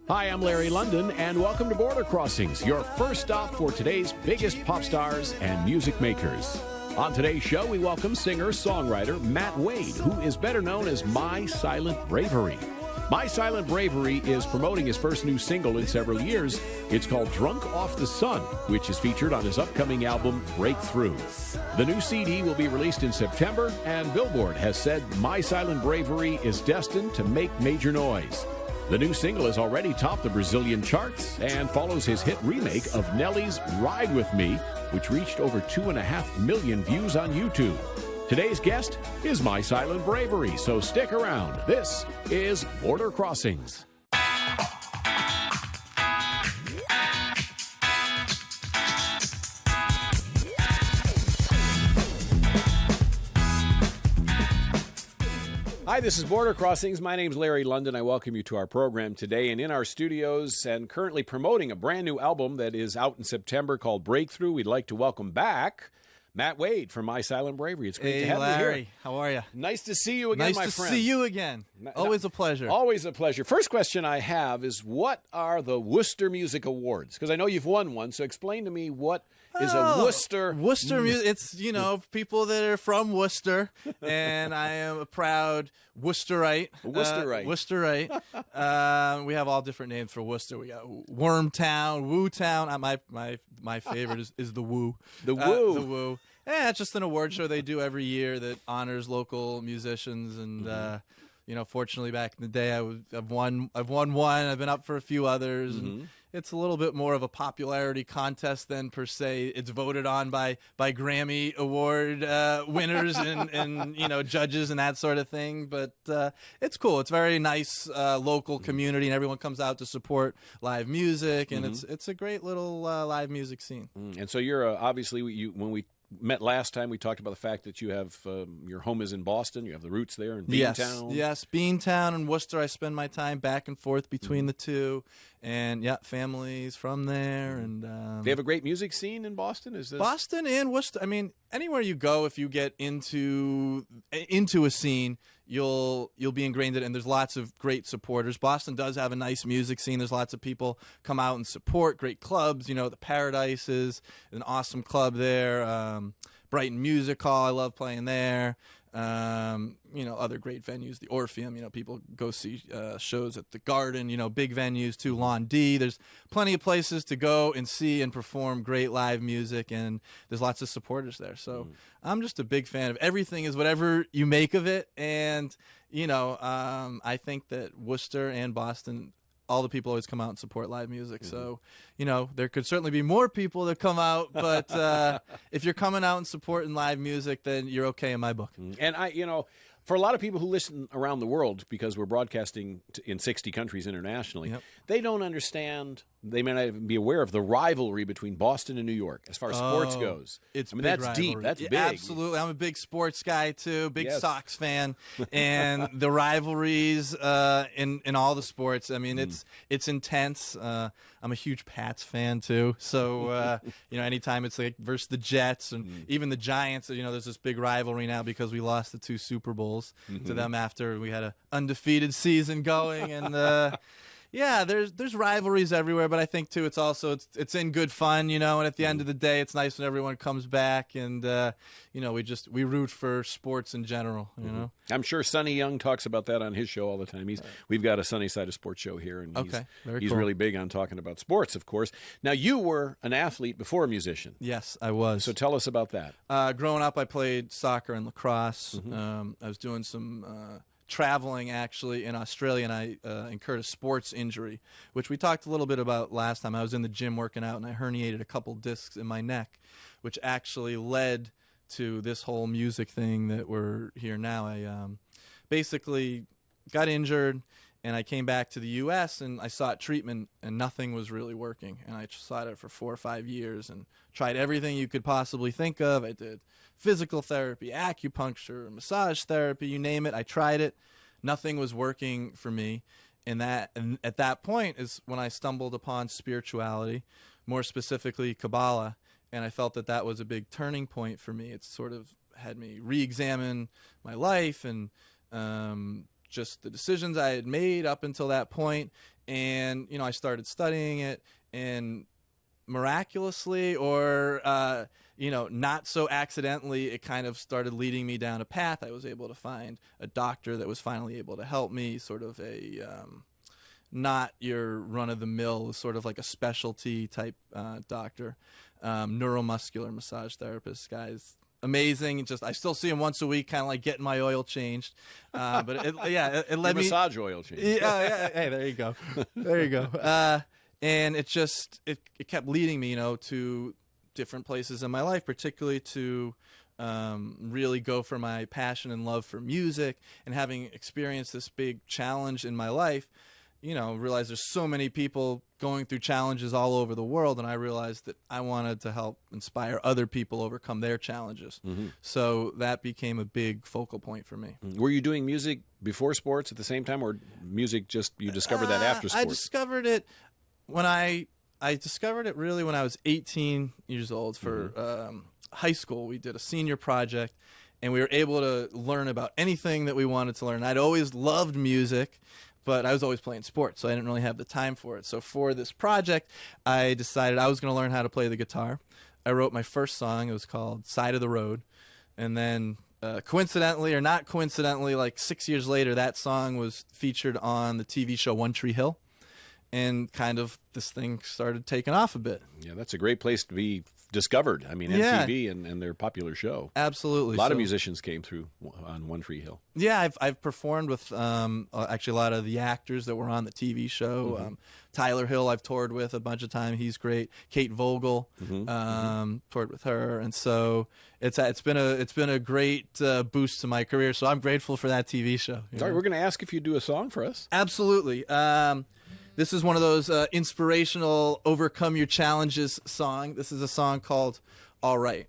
Hi, I'm Larry London, and welcome to Border Crossings, your first stop for today's biggest pop stars and music makers. On today's show, we welcome singer-songwriter Matt Wade, who is better known as My Silent Bravery. My Silent Bravery is promoting his first new single in several years. It's called Drunk Off the Sun, which is featured on his upcoming album, Breakthrough. The new CD will be released in September, and Billboard has said My Silent Bravery is destined to make major noise. The new single has already topped the Brazilian charts and follows his hit remake of Nelly's Ride With Me, which reached over 2.5 million views on YouTube. Today's guest is My Silent Bravery, so stick around. This is Border Crossings. Hi, this is Border Crossings. My name's Larry London. I welcome you to our program today. And in our studios and currently promoting a brand new album that is out in September called Breakthrough, we'd like to welcome back Matt Wade from My Silent Bravery. It's great to have Larry. you here. How are you? Nice to see you again, my friend. Nice to see you again. Always a pleasure. Always a pleasure. First question I have is, what are the Worcester Music Awards? Because I know you've won one, so explain to me what is a Worcester... Worcester music. It's, people that are from Worcester, and I am a proud Worcesterite. Worcesterite. We have all different names for Worcester. We got Wormtown, Wootown. My favorite is the Woo. The Woo. The Woo. Yeah, it's just an award show they do every year that honors local musicians, and fortunately back in the day I've won one. I've been up for a few others, and it's a little bit more of a popularity contest than per se. It's voted on by Grammy Award winners and judges and that sort of thing. But it's cool. It's very nice local community, and everyone comes out to support live music, and it's a great little live music scene. And so you're obviously when we met last time, we talked about the fact that you have your home is in Boston. You have the roots there in Beantown. Yes, Beantown and Worcester. I spend my time back and forth between the two, and families from there. And they have a great music scene in Boston. Is this Boston and Worcester? I mean, anywhere you go, if you get into a scene, you'll be ingrained in it, and there's lots of great supporters. Boston does have a nice music scene. There's lots of people come out and support great clubs. The Paradise is an awesome club there. Brighton Music Hall, I love playing there. Other great venues, the Orpheum, people go see shows at the Garden, big venues too, Lawn D. There's plenty of places to go and see and perform great live music, and there's lots of supporters there. So I'm just a big fan of everything is whatever you make of it. And, I think that Worcester and Boston, all the people always come out and support live music. So, there could certainly be more people that come out, but if you're coming out and supporting live music, then you're okay in my book. And for a lot of people who listen around the world, because we're broadcasting in 60 countries internationally, they don't understand. They may not even be aware of the rivalry between Boston and New York as far as sports goes. That's rivalry. Deep. That's big. Absolutely. I'm a big sports guy too, big Sox fan, and the rivalries in all the sports. I mean, it's intense. I'm a huge Pats fan too, so anytime it's like versus the Jets and even the Giants, there's this big rivalry now because we lost the 2 Super Bowls to them after we had an undefeated season going, and there's rivalries everywhere, but I think too it's in good fun, and at the end of the day, it's nice when everyone comes back, and we root for sports in general. I'm sure Sonny Young talks about that on his show all the time. We've got a Sunny Side of Sports show here, and he's cool. really big on talking about sports, of course. Now, you were an athlete before a musician. Yes, I was. So tell us about that. Growing up, I played soccer and lacrosse. I was doing some traveling actually in Australia, and I incurred a sports injury, which we talked a little bit about last time. I was in the gym working out, and I herniated a couple discs in my neck, which actually led to this whole music thing that we're here now. I basically got injured, and I came back to the U.S., and I sought treatment, and nothing was really working. And I sought it for 4 or 5 years and tried everything you could possibly think of. I did physical therapy, acupuncture, massage therapy, you name it. I tried it. Nothing was working for me. And at that point is when I stumbled upon spirituality, more specifically Kabbalah, and I felt that was a big turning point for me. It sort of had me re-examine my life and just the decisions I had made up until that point, And, I started studying it, and miraculously or, not so accidentally, it kind of started leading me down a path. I was able to find a doctor that was finally able to help me, sort of a not your run-of-the-mill, sort of like a specialty type doctor, neuromuscular massage therapist. Guy's amazing. I still see him once a week, kind of like getting my oil changed. But it led me massage oil change. Yeah. Hey, there you go. There you go. And it kept leading me, to different places in my life, particularly to really go for my passion and love for music. And having experienced this big challenge in my life, realized there's so many people going through challenges all over the world, and I realized that I wanted to help inspire other people overcome their challenges. Mm-hmm. So that became a big focal point for me. Were you doing music before sports at the same time, or music you discovered that after sports? I discovered it when I discovered it really when I was 18 years old. For high school, we did a senior project, and we were able to learn about anything that we wanted to learn. I'd always loved music, but I was always playing sports, so I didn't really have the time for it. So for this project, I decided I was going to learn how to play the guitar. I wrote my first song. It was called Side of the Road. And then coincidentally or not coincidentally, like 6 years later, that song was featured on the TV show One Tree Hill. And kind of this thing started taking off a bit. Yeah, that's a great place to be discovered. I mean, MTV and their popular show. Absolutely. A lot of musicians came through on One Tree Hill. Yeah, I've performed with actually a lot of the actors that were on the TV show. Mm-hmm. Tyler Hill I've toured with a bunch of times. He's great. Kate Vogel, toured with her. And so it's been a great boost to my career. So I'm grateful for that TV show. All right, we're going to ask if you do a song for us. Absolutely. This is one of those inspirational overcome your challenges song. This is a song called All Right.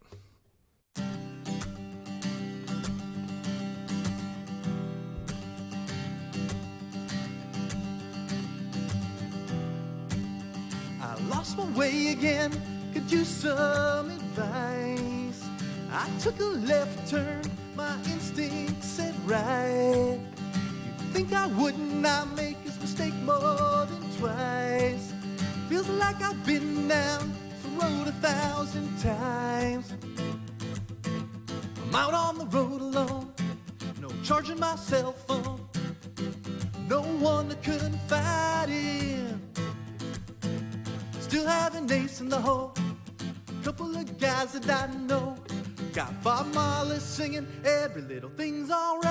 I lost my way again, could use some advice. I took a left turn, my instinct said right. You'd think I wouldn't, I make this mistake more than twice. Feels like I've been down the road 1,000 times. I'm out on the road alone, no charging my cell phone, no one to confide in. Still have an ace in the hole, couple of guys that I know. Got Bob Marley singing, every little thing's alright.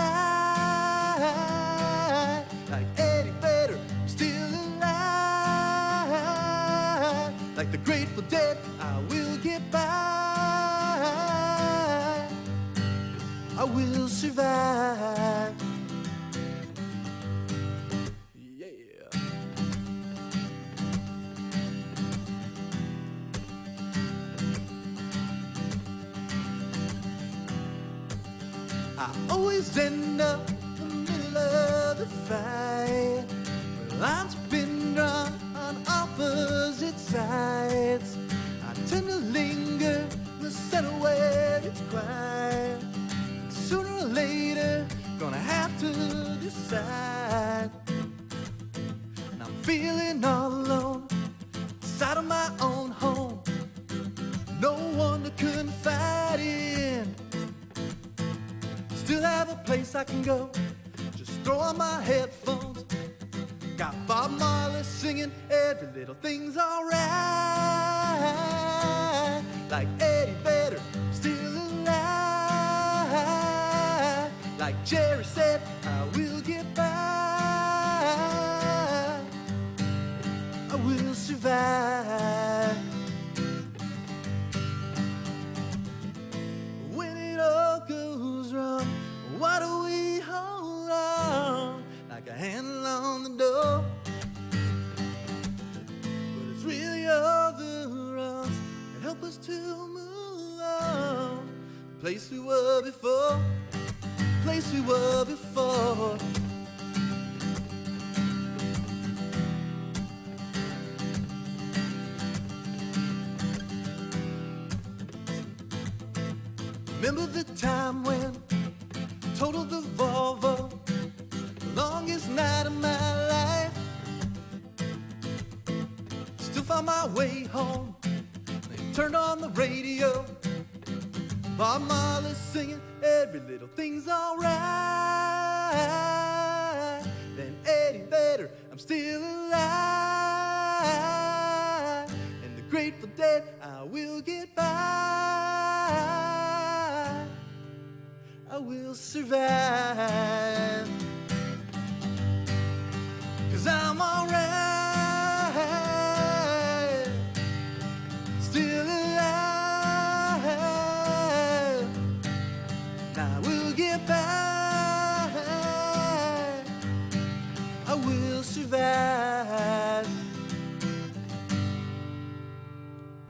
Like Eddie Vedder, still alive. Like the Grateful Dead, I will get by. I will survive. Yeah. I always end up in the middle of the fight. Lines have been drawn on opposite sides. I tend to linger in the center where it's quiet. Sooner or later, gonna have to decide. And I'm feeling all alone, inside of my own home. No one to confide in. Still have a place I can go, just throw on my headphones. Got Bob Marley singing, every little thing's alright. Like Eddie Vedder, still alive. Like Jerry said, I will get by. I will survive. When it all goes wrong, why do we hold on like a handle on the door? But it's really all the wrongs that help us to move on. Place we were before, place we were before. Remember the time when totaled the Volvo, the longest night of my life. on my way home, I turned on the radio. Bob Marley's singing, every little thing's alright. Then Eddie Vedder, I'm still alive. And the Grateful Dead, I will get by. I will survive. 'Cause I'm alright. Still alive. I will get by. I will survive.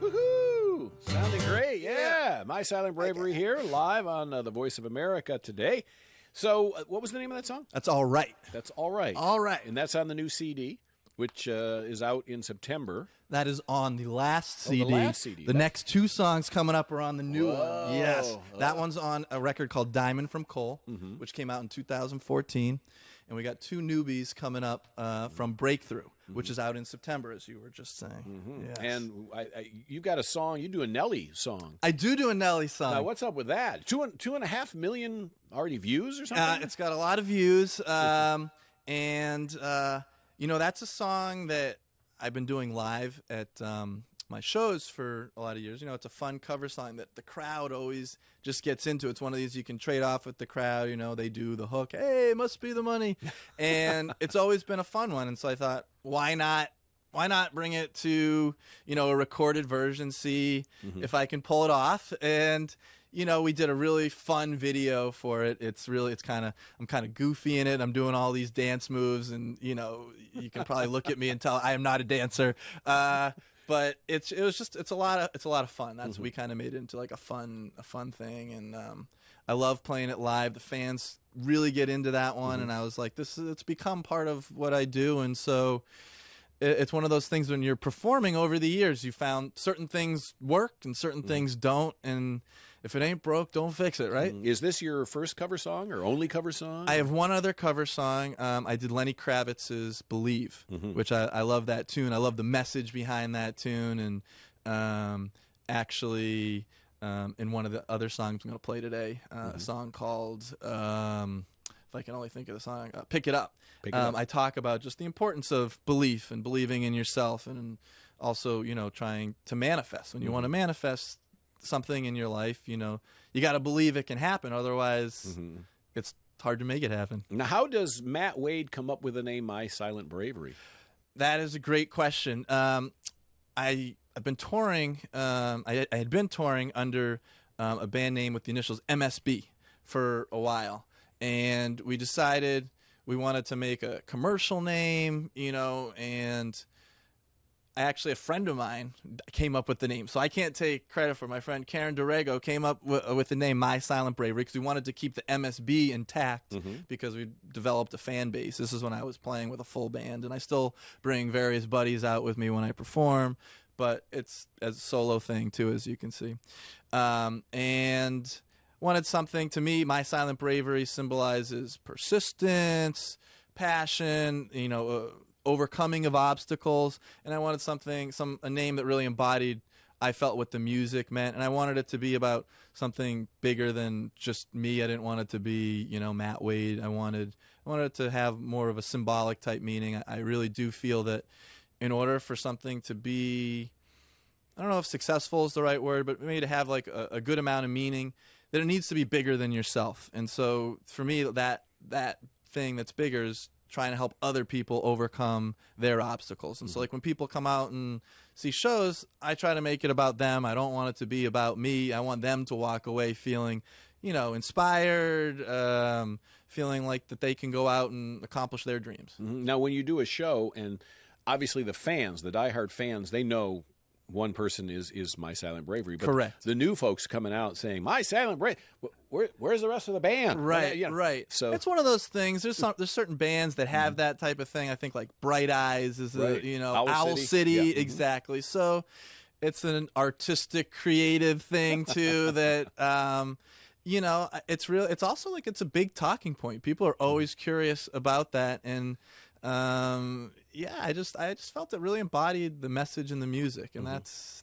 Woohoo! Sounding great, yeah. My Silent Bravery here, live on The Voice of America today. So, what was the name of that song? That's all right. That's All Right. All right. And that's on the new CD, which is out in September. That is on the last CD. The last CD. The next two songs coming up are on the new Whoa. one. Yes. That one's on a record called Diamond from Coal, which came out in 2014. And we got two newbies coming up from Breakthrough, which is out in September, as you were just saying. Yes. And you got a song, you do a Nelly song. I do a Nelly song. Now, what's up with that? 2.5 million already views or something? It's got a lot of views. You know, that's a song that I've been doing live at my shows for a lot of years. You know, it's a fun cover song that the crowd always just gets into. It's one of these you can trade off with the crowd. You know, they do the hook, hey, it must be the money. And it's always been a fun one. And so I thought, why not bring it to, you know, a recorded version, see if I can pull it off. And, you know, we did a really fun video for it. I'm kind of goofy in it. I'm doing all these dance moves, and, you know, you can probably look at me and tell I am not a dancer. But it's a lot of fun. That's we kind of made it into like a fun thing, and I love playing it live. The fans really get into that one, and I was like, it's become part of what I do, and so it's one of those things when you're performing over the years, you found certain things work and certain things don't, and if it ain't broke, don't fix it, right? Is this your first cover song or only cover song? I have one other cover song. I did Lenny Kravitz's Believe, which I love that tune. I love the message behind that tune. And actually, in one of the other songs I'm going to play today, a song called, if I can only think of the song, Pick It Up. I talk about just the importance of belief and believing in yourself, and also, you know, trying to manifest. When you want to manifest something in your life, you know, you got to believe it can happen. Otherwise, it's hard to make it happen. Now, how does Matt Wade come up with the name My Silent Bravery? That is a great question. I've been touring. I had been touring under a band name with the initials MSB for a while, and we decided we wanted to make a commercial name, you know, and actually, a friend of mine came up with the name, so I can't take credit for my friend Karen Dorego came up with the name My Silent Bravery because we wanted to keep the MSB intact because we developed a fan base. This is when I was playing with a full band, and I still bring various buddies out with me when I perform, but it's as a solo thing too, as you can see. And wanted something, to me, My Silent Bravery symbolizes persistence, passion, you know, overcoming of obstacles, and I wanted a name that really embodied, I felt, what the music meant, and I wanted it to be about something bigger than just me. I didn't want it to be, you know, Matt Wade. I wanted it to have more of a symbolic type meaning. I really do feel that in order for something to be, I don't know if successful is the right word, but maybe to have like a good amount of meaning, that it needs to be bigger than yourself. And so for me, that thing that's bigger is trying to help other people overcome their obstacles. And so like when people come out and see shows, I try to make it about them. I don't want it to be about me. I want them to walk away feeling, you know, inspired, feeling like that they can go out and accomplish their dreams. Now, when you do a show, and obviously the fans, the diehard fans, they know one person is My Silent Bravery. But correct. The new folks coming out saying, My Silent Bravery, where's the rest of the band? Right, You know, right. So it's one of those things. There's certain bands that have that type of thing. I think like Bright Eyes is right. you know, Owl City. Yeah. Exactly. So it's an artistic, creative thing too that you know, it's real. It's also like it's a big talking point. People are always curious about that, and yeah, I just felt it really embodied the message and the music, and that's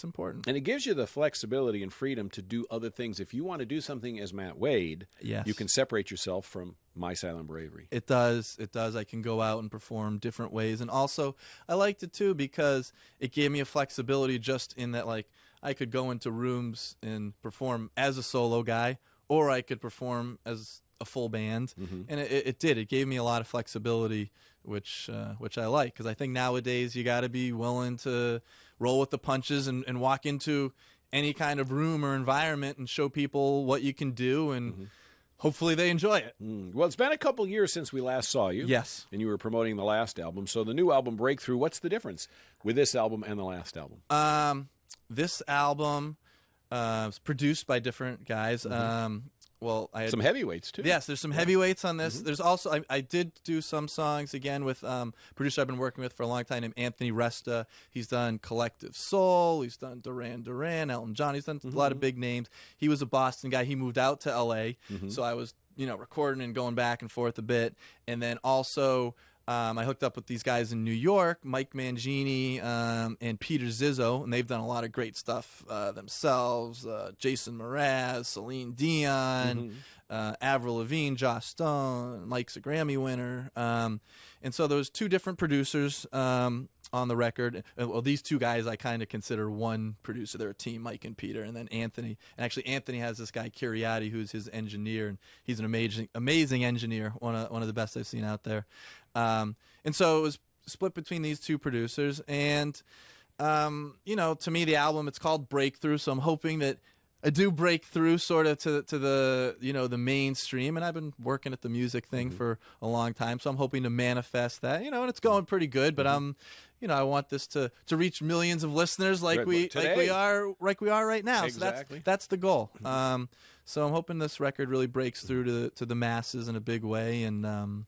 important. And it gives you the flexibility and freedom to do other things. If you want to do something as Matt Wade, Yes. you can separate yourself from My Silent Bravery. It does. It does. I can go out and perform different ways. And also, I liked it, too, because it gave me a flexibility just in that, like, I could go into rooms and perform as a solo guy, or I could perform as a full band. And it did. It gave me a lot of flexibility, which I like, because I think nowadays you got to be willing to roll with the punches and walk into any kind of room or environment and show people what you can do, and hopefully they enjoy it. Well, it's been a couple years since we last saw you. Yes. And you were promoting the last album. So the new album, Breakthrough, what's the difference with this album and the last album? This album was produced by different guys. Well, I had Some heavyweights, too. Yes, there's some heavyweights on this. There's also I did do some songs again with a producer I've been working with for a long time named Anthony Resta. He's done Collective Soul. He's done Duran Duran, Elton John. He's done a lot of big names. He was a Boston guy. He moved out to L.A., so I was recording and going back and forth a bit. And then also I hooked up with these guys in New York, Mike Mangini and Peter Zizzo, and they've done a lot of great stuff themselves. Jason Mraz, Celine Dion, Avril Lavigne, Joss Stone, Mike's a Grammy winner. And so there was two different producers on the record. Well, these two guys I kind of consider one producer. They're a team, Mike and Peter, and then Anthony. And actually, Anthony has this guy Curiati, who's his engineer, and he's an amazing engineer, one of the best I've seen out there. And so it was split between these two producers. And to me, the album, it's called Breakthrough, so I'm hoping that I do break through sort of to the the mainstream, and I've been working at the music thing for a long time, so I'm hoping to manifest that, and it's going pretty good, but I want this to reach millions of listeners like we are right now. Exactly. So that's the goal. So I'm hoping this record really breaks through to the masses in a big way, and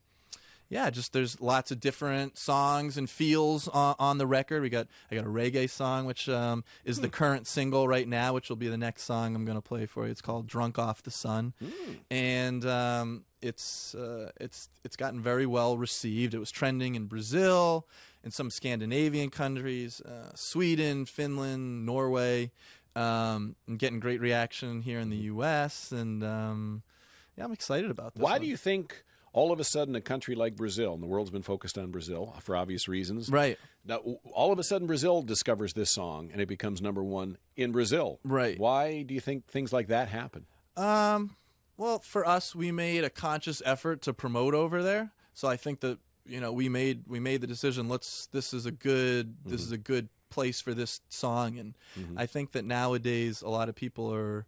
there's lots of different songs and feels on the record. I got a reggae song, which is the current single right now, which will be the next song I'm going to play for you. It's called "Drunk Off the Sun," and it's gotten very well received. It was trending in Brazil, in some Scandinavian countries, Sweden, Finland, Norway, and getting great reaction here in the U.S. And I'm excited about this. Why one. do you think all of a sudden a country like Brazil, and the world's been focused on Brazil for obvious reasons. Right. Now, all of a sudden Brazil discovers this song and it becomes number one in Brazil. Right. Why do you think things like that happen? Well, for us, we made a conscious effort to promote over there. So I think that, we made the decision, this is a good place for this song. And I think that nowadays a lot of people are,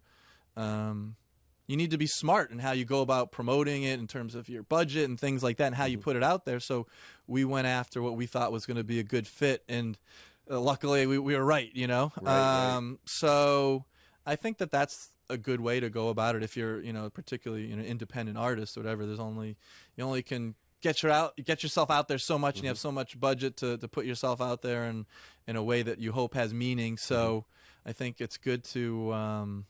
you need to be smart in how you go about promoting it in terms of your budget and things like that and how you put it out there. So we went after what we thought was going to be a good fit, and luckily we were right, Right. So I think that that's a good way to go about it if you're, particularly an independent artist or whatever. You only can get yourself out there so much, and you have so much budget to put yourself out there in a way that you hope has meaning. So I think it's good to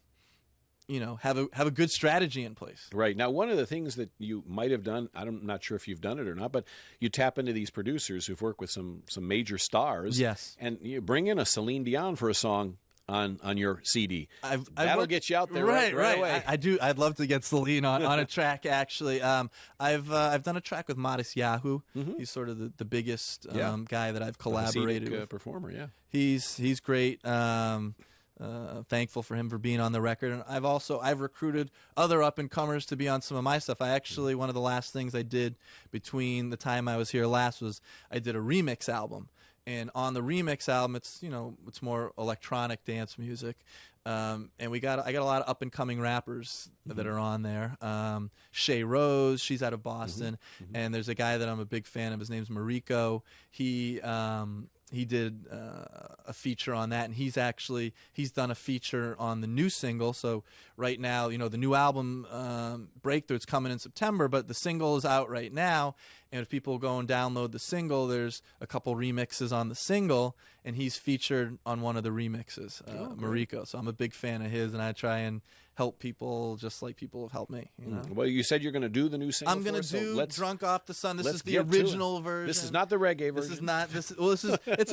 have a good strategy in place. Right. Now, one of the things that you might have done, I'm not sure if you've done it or not, but you tap into these producers who've worked with some major stars. Yes. And you bring in a Celine Dion for a song on your CD. That'll get you out there right away. I do. I'd love to get Celine on a track, actually. I've done a track with Modest Yahoo. He's sort of the biggest guy that I've collaborated with. Performer, yeah. He's great. Thankful for him for being on the record, and I've recruited other up and comers to be on some of my stuff. One of the last things I did between the time I was here last was I did a remix album, and on the remix album it's more electronic dance music, and I got a lot of up and coming rappers that are on there. Shay Rose, she's out of Boston, and there's a guy that I'm a big fan of. His name's Mariko. He did a feature on that, and he's done a feature on the new single. So right now, the new album Breakthrough, it's coming in September, but the single is out right now, And if people go and download the single, there's a couple remixes on the single, and he's featured on one of the remixes, Mariko. So I'm a big fan of his, and I try and help people just like people have helped me. You know? Well, you said you're going to do the new single. I'm going to do "Drunk Off the Sun." This is the original version. This is not the reggae version. This is not. This is. It's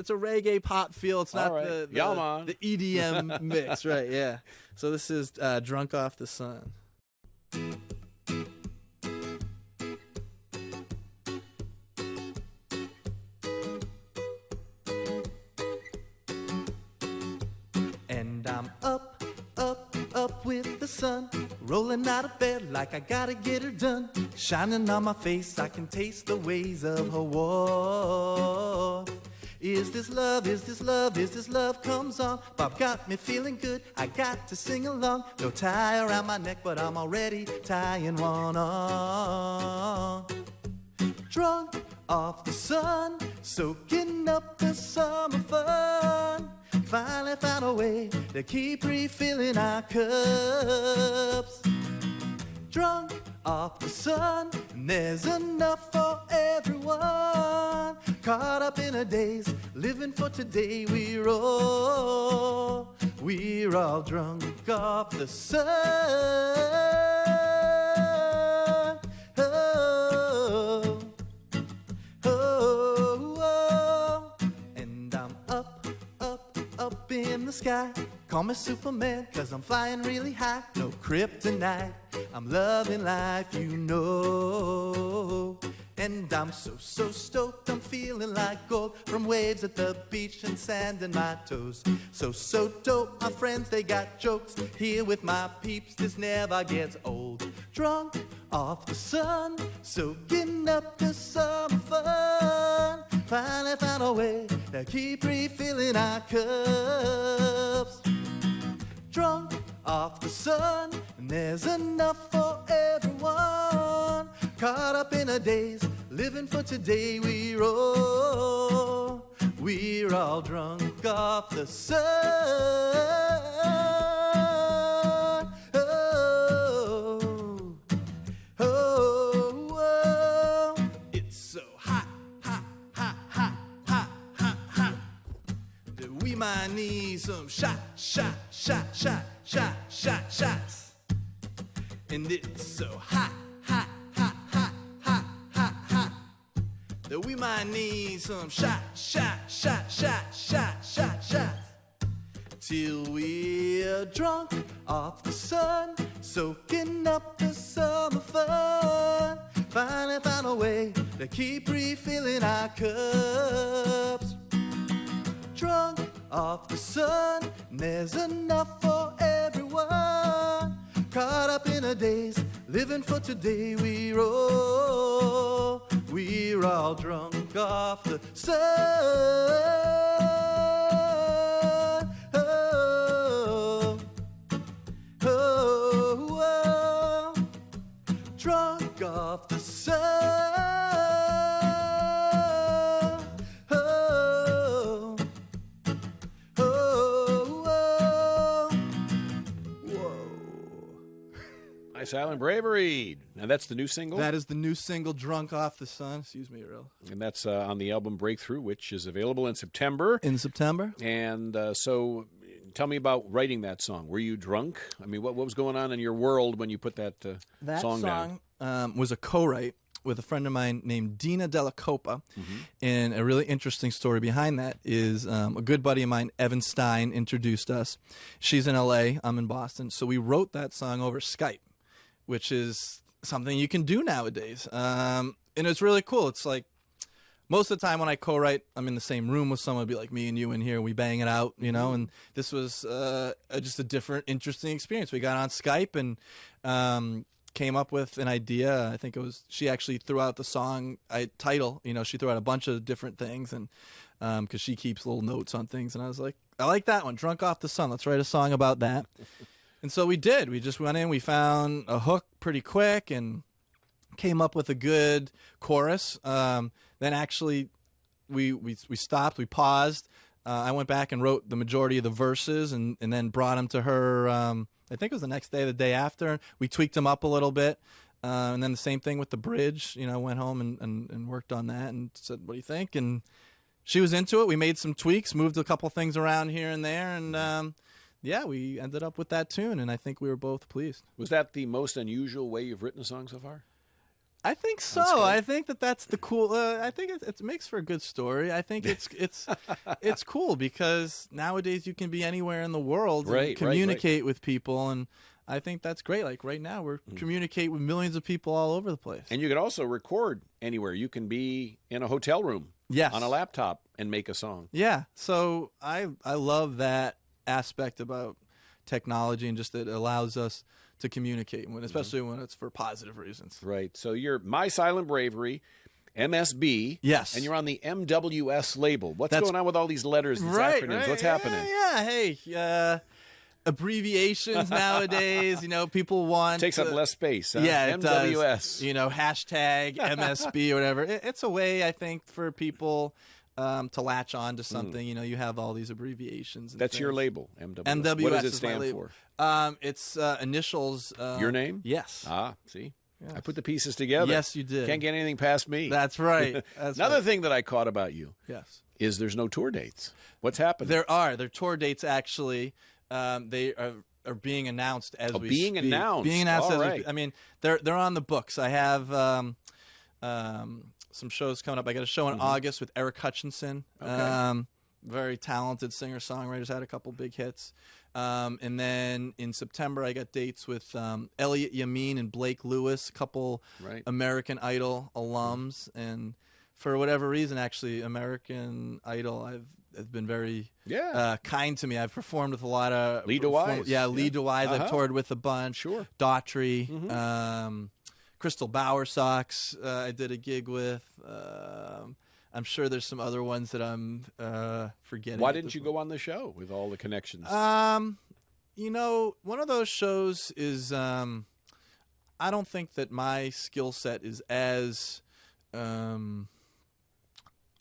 a reggae pop feel. It's not the EDM mix, right? Yeah. So this is "Drunk Off the Sun." And I'm up, up, up with the sun, rolling out of bed like I gotta get her done. Shining on my face, I can taste the ways of her warmth. Is this love, is this love, is this love comes on? Bob got me feeling good, I got to sing along. No tie around my neck, but I'm already tying one on. Drunk off the sun, soaking up the summer fun. Finally found a way to keep refilling our cups. Drunk off the sun, and there's enough for everyone. Caught up in a daze, living for today. We're all drunk off the sun. Oh, oh, oh. And I'm up, up, up in the sky. Call me Superman, 'cause I'm flying really high. No kryptonite, I'm loving life, you know. And I'm so stoked, I'm feeling like gold. From waves at the beach and sand in my toes. So dope, my friends, they got jokes. Here with my peeps, this never gets old. Drunk off the sun, soaking up the summer fun. Finally found a way to keep refilling our cups. Drunk off the sun, and there's enough for everyone. Caught up in a daze, living for today. We're all drunk off the sun. Oh, oh, oh. It's so hot, hot, hot, hot, hot, hot, hot. We might need some shots. And it's so hot, hot, hot, hot, hot, hot, hot, that we might need some shots. Till we're drunk off the sun, soaking up the summer fun. Finally found a way to keep refilling our cups. Drunk off the sun, and there's enough for everyone. Caught up in a daze, living for today. We're all drunk off the sun. Oh, oh, oh. Drunk off the sun. Silent Bravery. Now that's the new single? That is the new single, Drunk Off the Sun. Excuse me, Earl. And that's on the album Breakthrough, which is available in September. And so tell me about writing that song. Were you drunk? I mean, what was going on in your world when you put that song down? That song was a co-write with a friend of mine named Dina Della Copa. And a really interesting story behind that is a good buddy of mine, Evan Stein, introduced us. She's in L.A., I'm in Boston. So we wrote that song over Skype, which is something you can do nowadays. And it's really cool. It's like most of the time when I co-write, I'm in the same room with someone, it'd be like me and you in here, we bang it out, you know, and this was just a different, interesting experience. We got on Skype and came up with an idea. I think it was, she actually threw out the song title, you know, she threw out a bunch of different things, and because she keeps little notes on things, and I was like, I like that one, Drunk Off the Sun. Let's write a song about that. And so we did. We just went in, we found a hook pretty quick and came up with a good chorus. Then actually we stopped, we paused. I went back and wrote the majority of the verses and then brought them to her, I think it was the next day, the day after. We tweaked them up a little bit. And then the same thing with the bridge. You know, went home and worked on that and said, "What do you think?" And she was into it. We made some tweaks, moved a couple things around here and there, and yeah, we ended up with that tune. And I think we were both pleased. Was that the most unusual way you've written a song so far? I think so. I think that's the cool. I think it makes for a good story. I think it's cool because nowadays you can be anywhere in the world and communicate with people, and I think that's great. Like right now, we're communicate with millions of people all over the place. And you can also record anywhere. You can be in a hotel room, on a laptop, and make a song. Yeah. So I love that aspect about technology and just that it allows us to communicate, especially when it's for positive reasons. Right. So you're My Silent Bravery, MSB. Yes. And you're on the MWS label. What's going on with all these letters, these acronyms? What's happening? Yeah. Hey, abbreviations nowadays, people want... Takes up less space, huh? Yeah, it MWS. does. hashtag MSB or whatever. It's a way, I think, for people to latch on to something. You have all these abbreviations. And That's things. your label, MWS. MWS what does it is stand my label. for? It's initials. Your name? Yes. See? Yes. I put the pieces together. Yes, you did. Can't get anything past me. That's right. Another thing that I caught about you is there's no tour dates. What's happening? There are. Their tour dates, actually, they are being announced as we speak. Announced. Being announced all as right. I mean, they're on the books. I have some shows coming up. I got a show in August with Eric Hutchinson. Okay. Very talented singer-songwriters, had a couple big hits. And then in September, I got dates with Elliot Yamin and Blake Lewis, a couple American Idol alums. And for whatever reason, actually, American Idol, have been very kind to me. I've performed with a lot of... Lee DeWise. Lee DeWise. I've toured with a bunch. Sure. Daughtry, Crystal Bowersox I did a gig with. I'm sure there's some other ones that I'm forgetting. Why didn't you go on the show with all the connections? One of those shows is I don't think that my skill set is as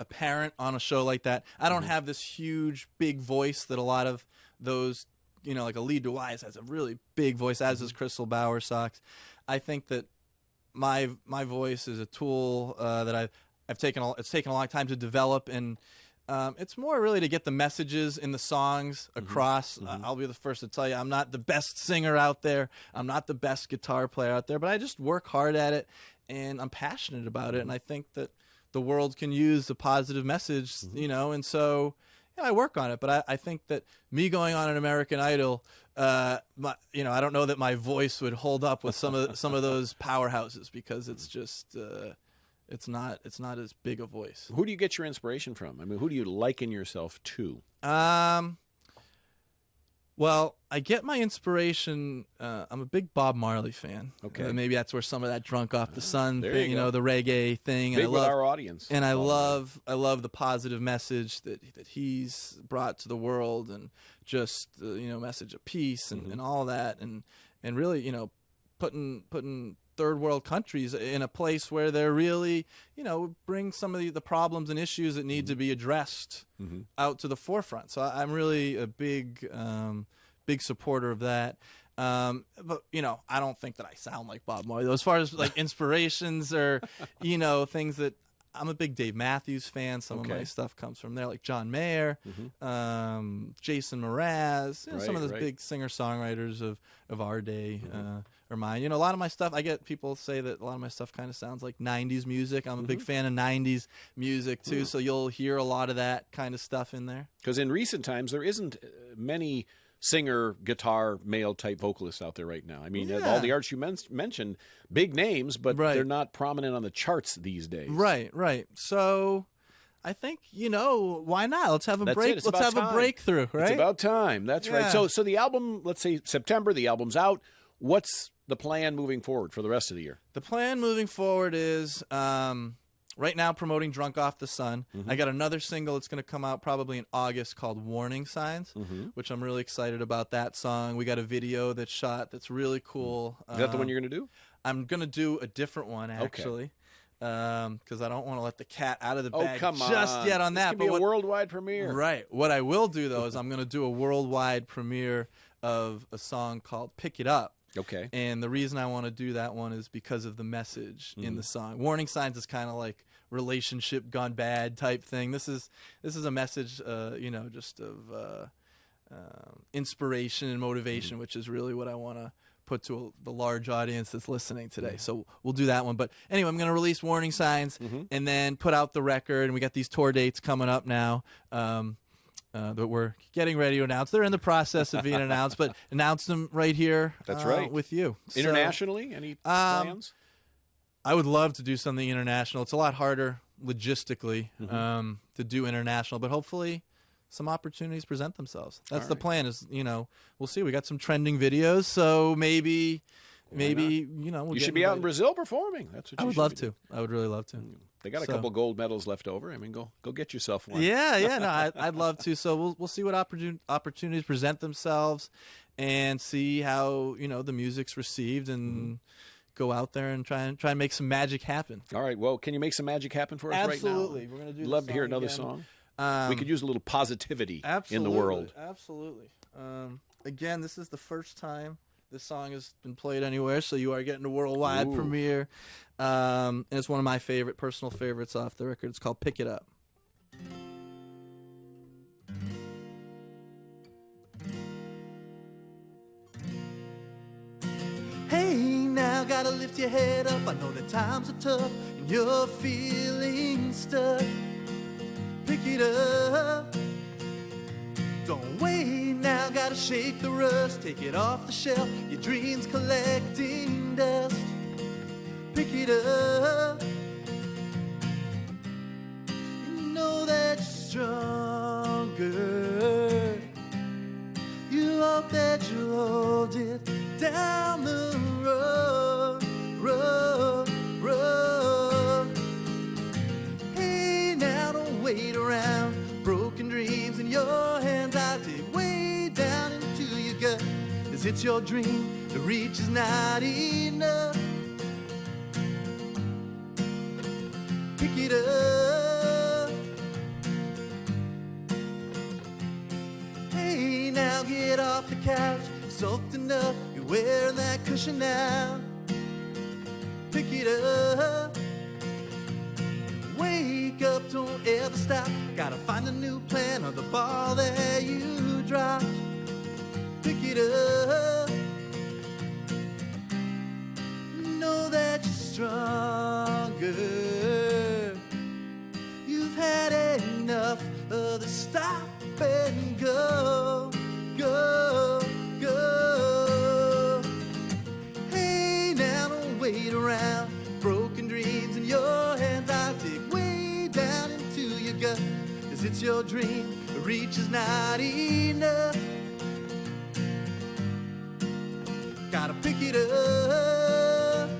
apparent on a show like that. I don't have this huge, big voice that a lot of those, like a Lee DeWise has a really big voice, as does Crystal Bowersox. I think that my voice is a tool that it's taken a long time to develop, and it's more really to get the messages in the songs across. I'll be the first to tell you, I'm not the best singer out there. I'm not the best guitar player out there, but I just work hard at it, and I'm passionate about it, and I think that the world can use a positive message, and so I work on it. But I think that me going on an American Idol, I don't know that my voice would hold up with some of those powerhouses, because it's just it's not as big a voice. Who do you get your inspiration from? I mean, who do you liken yourself to? Well, I get my inspiration. I'm a big Bob Marley fan. Okay, maybe that's where some of that "Drunk Off the Sun" thing, the reggae thing. Big with our audience, and I love the positive message that he's brought to the world, and just message of peace and all that, and really putting third world countries in a place where they're really bring some of the problems and issues that need to be addressed out to the forefront. So I'm really a big supporter of that. But I don't think that I sound like Bob Marley. As far as like inspirations or things that I'm a big Dave Matthews fan. Some of my stuff comes from there, like John Mayer, Jason Mraz, some of those big singer-songwriters of our day are mine. A lot of my stuff, I get people say that a lot of my stuff kind of sounds like 90s music. I'm a big fan of 90s music, too, so you'll hear a lot of that kind of stuff in there. Because in recent times, there isn't many singer, guitar, male-type vocalists out there right now. I mean, all the artists you mentioned, big names, but they're not prominent on the charts these days. Right. So I think, why not? Let's have a break. Let's have a breakthrough, right? It's about time. That's right. So the album, let's say September, the album's out. What's the plan moving forward for the rest of the year? The plan moving forward is... right now, promoting "Drunk Off the Sun." I got another single that's going to come out probably in August called "Warning Signs," which I'm really excited about that song. We got a video that's shot that's really cool. Is that the one you're going to do? I'm going to do a different one, actually, because I don't want to let the cat out of the bag just yet on that. This could be a worldwide premiere. Right. What I will do, though, is I'm going to do a worldwide premiere of a song called "Pick It Up." Okay. And the reason I want to do that one is because of the message in the song. Warning Signs is kind of like relationship gone bad type thing. This is a message, just of inspiration and motivation, which is really what I want to put to the large audience that's listening today. So we'll do that one. But anyway, I'm going to release Warning Signs and then put out the record. And we got these tour dates coming up now that we're getting ready to announce. They're in the process of being announced, but announce them right here. That's right. With you. Internationally, any plans? I would love to do something international. It's a lot harder logistically to do international, but hopefully some opportunities present themselves. That's the plan. Is we'll see. We got some trending videos, so maybe we'll you should be out in Brazil performing. That's what I would love to. I would really love to. They got a couple gold medals left over. I mean, go get yourself one. Yeah. No, I'd love to. So we'll see what opportunities present themselves, and see how the music's received, and go out there and try and make some magic happen. All right. Well, can you make some magic happen for us right now? Absolutely. We're gonna do. Love to hear another song. We could use a little positivity in the world. Absolutely. Again, this is the first time this song has been played anywhere, so you are getting a worldwide premiere. And it's one of my personal favorites off the record. It's called Pick It Up. Hey, now gotta lift your head up. I know that times are tough and you're feeling stuck. Pick it up. Don't wait now, gotta shake the rust. Take it off the shelf, your dreams collecting dust. Pick it up. You know that you're stronger. You hope that you hold it down the road. Hey, now don't wait around. Broken dreams in your hands, I dig way down into your gut. 'Cause it's your dream, the reach is not enough. Pick it up. Hey, now get off the couch. Soaked enough, you're wearing that cushion now. Pick it up. Wake up, don't ever stop. Gotta find a new plan on the ball that you dropped. Pick it up. Know that you're stronger. You've had enough of the stop and go. Hey, now don't wait around. Broken dreams in your hands, I'll dig way down into your gut. 'Cause it's your dream, the reach is not enough. Gotta pick it up.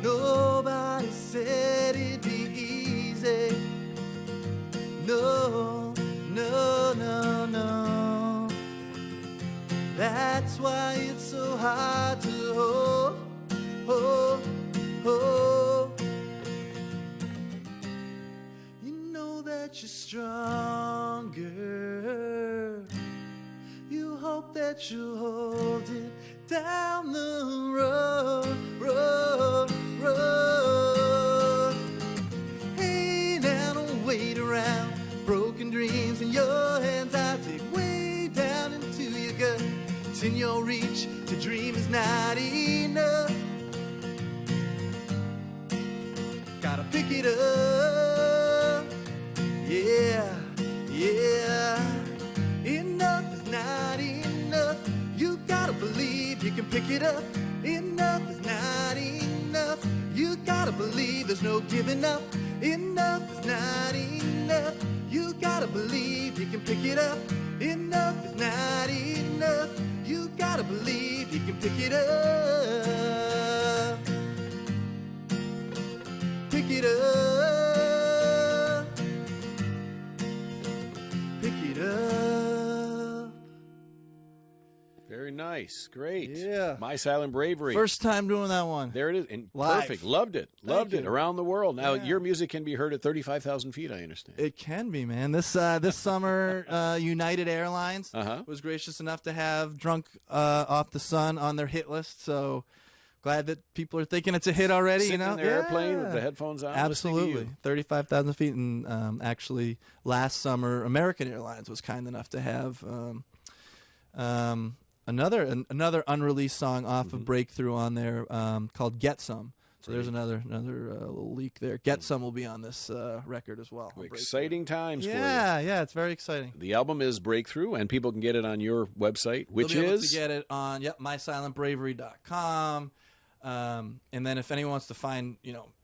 Nobody said it'd be easy. No. That's why it's so hard to hold. You know that you're stronger. You hope that you'll hold it down the road. Hey, now don't wait around. Broken dreams in your hands, I dig way down into your gut. It's in your reach, to dream is not enough. Gotta pick it up. Yeah. Enough is not enough. You gotta believe you can pick it up. Enough is not enough. You gotta believe there's no giving up. Enough is not enough. You gotta believe you can pick it up. Enough is not enough. You gotta believe you can pick it up. Pick it up. Pick it up. Very nice. Great. Yeah. My Silent Bravery. First time doing that one. There it is. And Live. perfect. Loved it. Loved it. you. Around the world. Now, Yeah. your music can be heard at 35,000 feet, I understand. It can be, man. This summer, United Airlines Uh-huh. was gracious enough to have "Drunk Off the Sun" on their hit list. So glad that people are thinking it's a hit already. Sitting you know, in their airplane with the headphones on. listening to absolutely. you. 35,000 feet, and actually, last summer, American Airlines was kind enough to have another unreleased song off of Breakthrough on there called "Get Some." So there's another little leak there. "Get Some" will be on this record as well. on Exciting times for you. Yeah, it's very exciting. The album is Breakthrough, and people can get it on your website, which You'll be able is? to get it on mysilentbravery.com. And then if anyone wants to find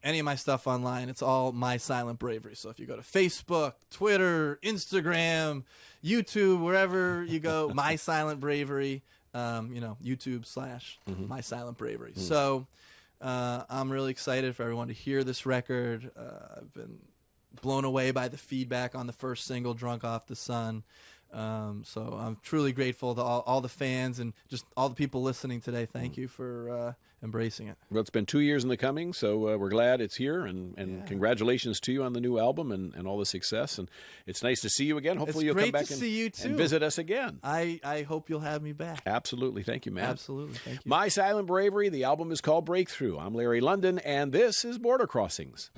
any of my stuff online, it's all My Silent Bravery. So if you go to Facebook, Twitter, Instagram, YouTube, wherever you go, My Silent Bravery, YouTube / My Silent Bravery. So I'm really excited for everyone to hear this record. I've been blown away by the feedback on the first single, "Drunk Off the Sun." So I'm truly grateful to all the fans and just all the people listening today. Thank you for embracing it. Well, it's been 2 years in the coming, so we're glad it's here, and congratulations to you on the new album and all the success. And it's nice to see you again. Hopefully you'll come back to see you too. and visit us again. I hope you'll have me back. Absolutely. Thank you, Matt. Absolutely. Thank you. My Silent Bravery, the album is called Breakthrough. I'm Larry London, and this is Border Crossings.